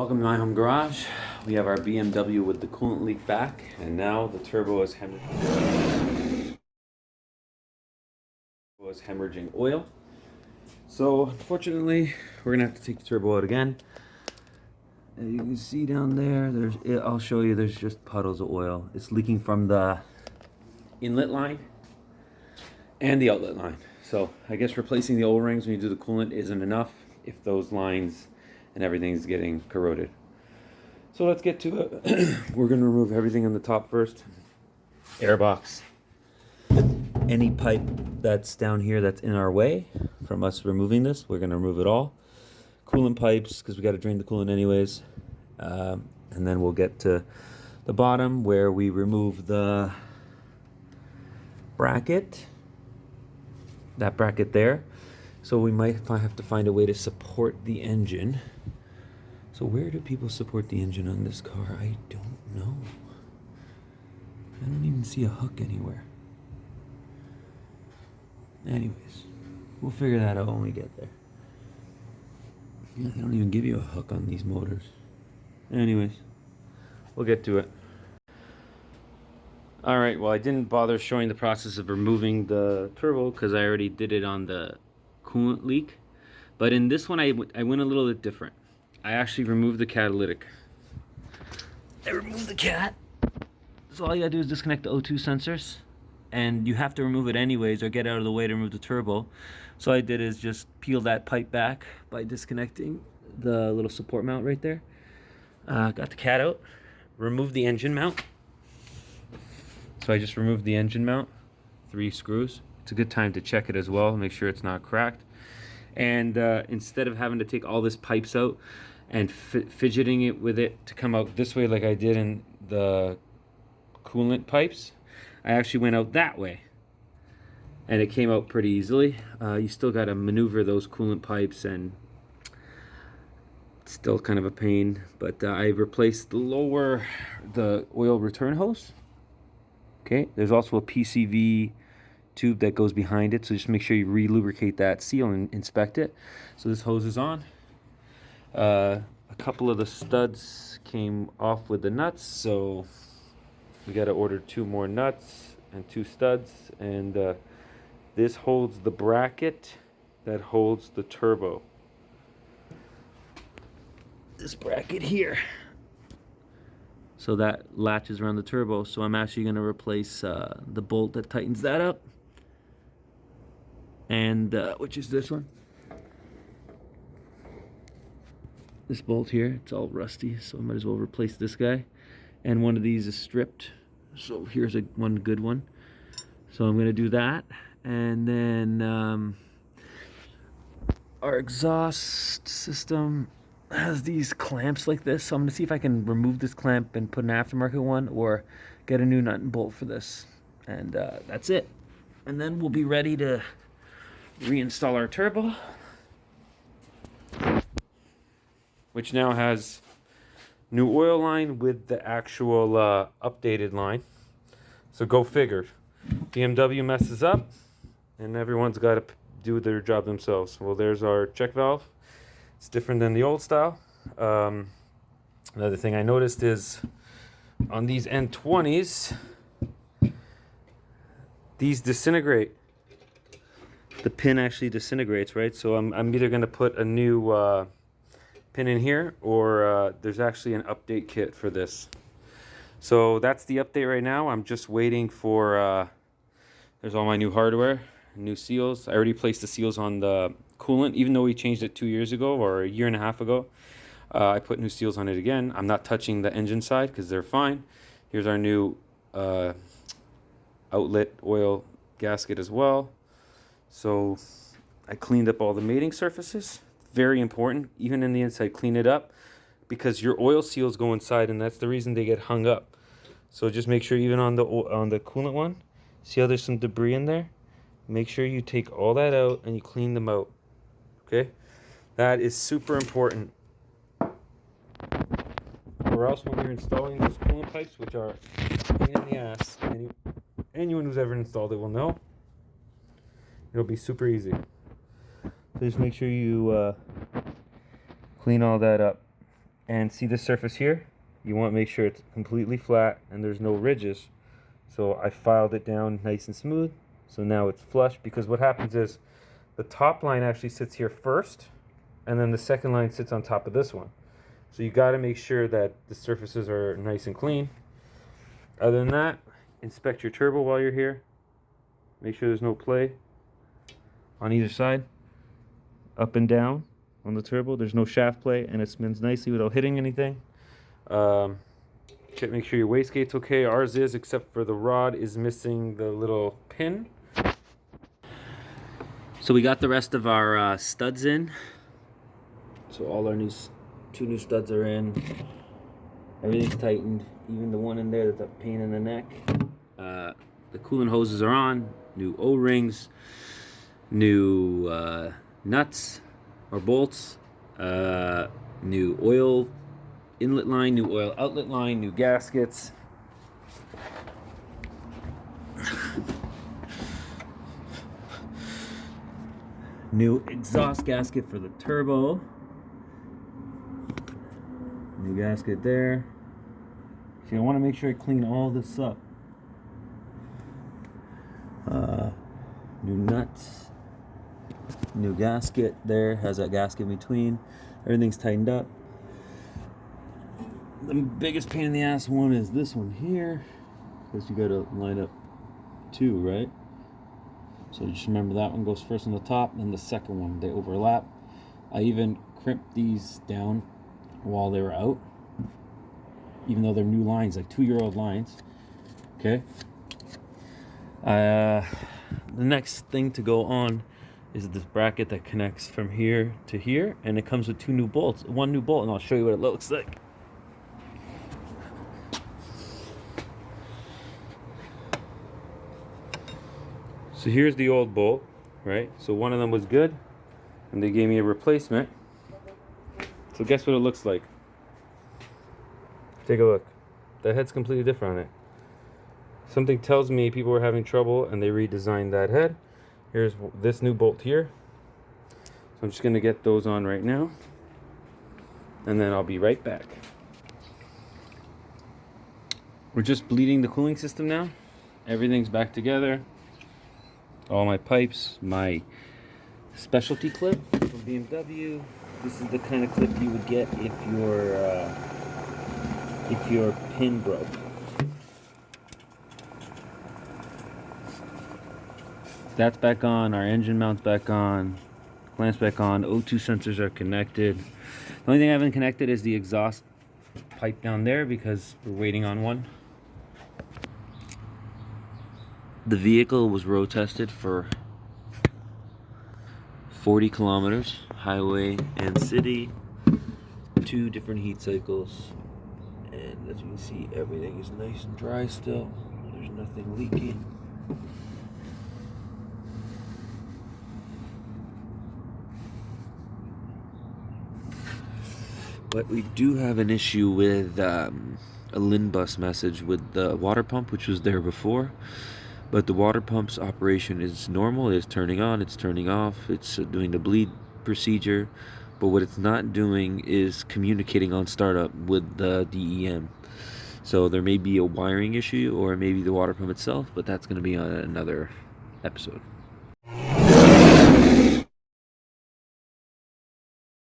Welcome to my home garage. We have our BMW with the coolant leak back, and now the turbo is hemorrhaging oil. So unfortunately, we're gonna have to take the turbo out again. As you can see down there, I'll show you, there's just puddles of oil. It's leaking from the inlet line and the outlet line. So I guess replacing the O-rings when you do the coolant isn't enough if those lines and everything's getting corroded. So let's get to it. We're going to remove everything on the top first. Airbox. Any pipe that's down here that's in our way from us removing this, we're going to remove it all. Coolant pipes, because we got to drain the coolant anyways. And then we'll get to the bottom where we remove the bracket. That bracket there. So we might have to find a way to support the engine. So where do people support the engine on this car? I don't know. I don't even see a hook anywhere. Anyways, we'll figure that out when we get there. Yeah, they don't even give you a hook on these motors. Anyways, we'll get to it. Alright, well I didn't bother showing the process of removing the turbo because I already did it on the coolant leak. But in this one I went a little bit different. I actually removed the catalytic. I removed the cat. So all you gotta do is disconnect the O2 sensors. And you have to remove it anyways or get out of the way to remove the turbo. So all I did is just peel that pipe back by disconnecting the little support mount right there. Got the cat out. Removed the engine mount. So I just removed the engine mount, 3 screws. It's a good time to check it as well, make sure it's not cracked. And instead of having to take all this pipes out and fidgeting it with it to come out this way like I did in the coolant pipes, I actually went out that way. And it came out pretty easily. You still got to maneuver those coolant pipes and it's still kind of a pain. But I replaced the oil return hose. Okay, there's also a PCV tube that goes behind it, so just make sure you re-lubricate that seal and inspect it. So this hose is on. A couple of the studs came off with the nuts, so we got to order 2 more nuts and 2 studs, and this holds the bracket that holds the turbo. This bracket here. So that latches around the turbo. So I'm actually going to replace the bolt that tightens that up. And which is this one. This bolt here, it's all rusty, so I might as well replace this guy. And one of these is stripped. So here's one good one. So I'm going to do that. And then our exhaust system has these clamps like this, so I'm going to see if I can remove this clamp and put an aftermarket one or get a new nut and bolt for this. And that's it. And then we'll be ready to reinstall our turbo, which now has new oil line with the actual updated line. So go figure. BMW messes up and everyone's got to do their job themselves. Well, there's our check valve. It's different than the old style. Another thing I noticed is on these N20s, these disintegrate. The pin actually disintegrates, right? So I'm either going to put a new pin in here, or there's actually an update kit for this. So that's the update right now. I'm just waiting for, there's all my new hardware, new seals. I already placed the seals on the coolant, even though we changed it 2 years ago or a year and a half ago. I put new seals on it again. I'm not touching the engine side because they're fine. Here's our new outlet oil gasket as well. So I cleaned up all the mating surfaces. Very important, even in the inside, clean it up because your oil seals go inside and that's the reason they get hung up. So just make sure, even on the coolant one, see how there's some debris in there? Make sure you take all that out and you clean them out. Okay? That is super important. Or else when you're installing those coolant pipes, which are a pain in the ass, anyone who's ever installed it will know, it'll be super easy. So just make sure you clean all that up. And see this surface here? You want to make sure it's completely flat and there's no ridges. So I filed it down nice and smooth. So now it's flush, because what happens is the top line actually sits here first, and then the second line sits on top of this one. So you got to make sure that the surfaces are nice and clean. Other than that, inspect your turbo while you're here. Make sure there's no play on either side, up and down on the turbo. There's no shaft play, and it spins nicely without hitting anything. Make sure your wastegate's okay. Ours is, except for the rod is missing the little pin. So we got the rest of our studs in. So all our two new studs are in. Everything's tightened, even the one in there that's a pain in the neck. The coolant hoses are on. New O-rings, new nuts or bolts, new oil inlet line, new oil outlet line, new gaskets. New exhaust gasket for the turbo. New gasket there. See, I want to make sure I clean all this up. New nuts. New gasket there. Has that gasket in between. Everything's tightened up. The biggest pain in the ass one is this one here, because you got to line up two, right? So just remember that one goes first on the top, then the second one, they overlap. I even crimped these down while they were out, even though they're new lines, like 2-year-old lines. Okay. The next thing to go on is this bracket that connects from here to here, and it comes with one new bolt, and I'll show you what it looks like. So here's the old bolt, right? So one of them was good, and they gave me a replacement. So guess what it looks like? Take a look. The head's completely different on it. Something tells me people were having trouble and they redesigned that head. Here's this new bolt here. So I'm just gonna get those on right now, and then I'll be right back. We're just bleeding the cooling system now. Everything's back together. All my pipes, my specialty clip from BMW. This is the kind of clip you would get if your pin broke. That's back on. Our engine mount's back on. Clamps back on. O2 sensors are connected. The only thing I haven't connected is the exhaust pipe down there, because we're waiting on one. The vehicle was road tested for 40 kilometers, highway and city, 2 different heat cycles, and as you can see, everything is nice and dry still. There's nothing leaking. But we do have an issue with a LIN bus message with the water pump, which was there before. But the water pump's operation is normal. It's turning on, it's turning off, it's doing the bleed procedure. But what it's not doing is communicating on startup with the DEM. So there may be a wiring issue, or maybe the water pump itself, but that's going to be on another episode.